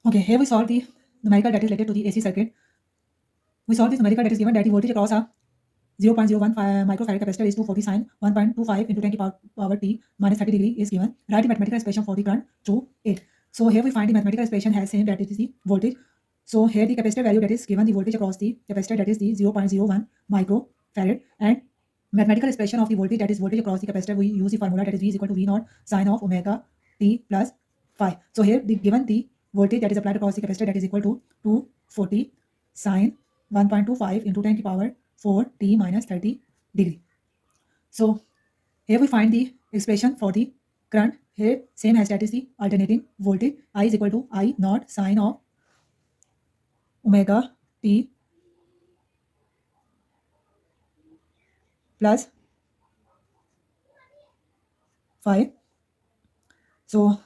Okay, here we solve the numerical that is related to the AC circuit. We solve this numerical that is given that the voltage across a 0.015 microfarad capacitor is 240 sine 1.25 into 10 to power t minus 30 degree is given. Write the mathematical expression for the current through it. So here we find the mathematical expression has same that it is the voltage. So here the capacitor value that is given the voltage across the capacitor that is the 0.01 microfarad, and mathematical expression of the voltage that is voltage across the capacitor we use the formula that is V is equal to V naught sine of omega t plus phi. So here the given the voltage that is applied across the capacitor that is equal to 240 sine 1.25 into 10 to the power 4 t minus 30 degree. So here we find the expression for the current. Here same as that is the alternating voltage. I is equal to I naught sine of omega t plus phi. So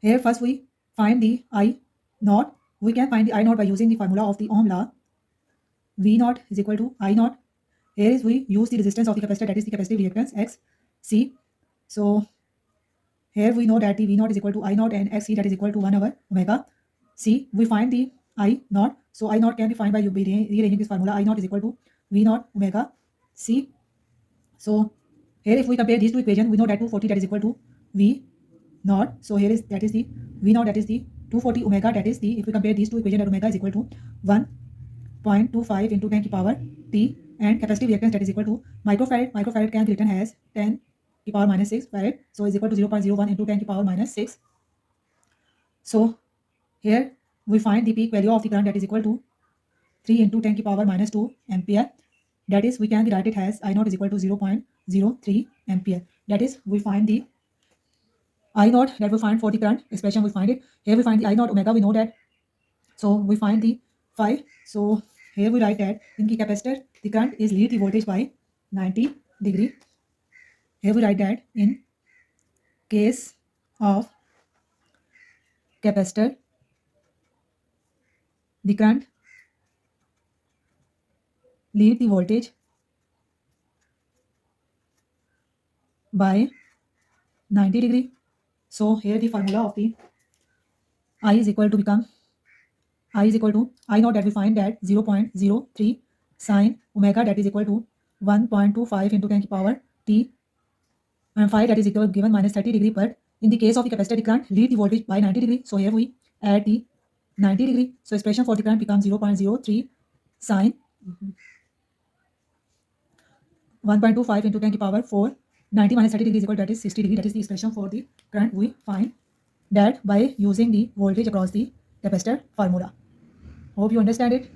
here first we find the I naught. We can find the I naught by using the formula of the Ohm law. V naught is equal to I naught. Here is we use the resistance of the capacitor that is the capacitive reactance X C. So here we know that the V naught is equal to I naught and Xc that is equal to 1 over omega C. We find the I naught. So I naught can be found by rearranging this formula. I naught is equal to V naught omega C. So here if we compare these two equations, we know that 240 that is equal to V naught. So here is that is the V naught that is the 240 omega that is the, if we compare these two equations, that omega is equal to 1.25 into 10 to the power t, and capacitive reactance that is equal to microfarad. Microfarad can be written as 10 to the power minus 6 farad. So is equal to 0.01 into 10 to the power minus 6. So here we find the peak value of the current that is equal to 3 into 10 to the power minus 2 ampere. That is, we can write it as I naught is equal to 0.03 ampere. That is, we find the I naught that we find for the current expression, we find it. Here we find the I naught omega, we know that. So we find the phi. So here we write that in the capacitor, the current is lead the voltage by 90 degree. Here we write that in case of capacitor, the current lead the voltage by 90 degree. So here the formula of the I is equal to become I is equal to I naught that we find that 0.03 sine omega that is equal to 1.25 into 10 to the power t, and phi that is equal given minus 30 degree. But in the case of the capacitor, the current lead the voltage by 90 degree. So here we add the 90 degree. So expression for the current becomes 0.03 sine 1.25 into 10 to the power 4. 90 minus 30 degree is equal to, that is 60 degree. That is the expression for the current. We find that by using the voltage across the capacitor formula. Hope you understand it.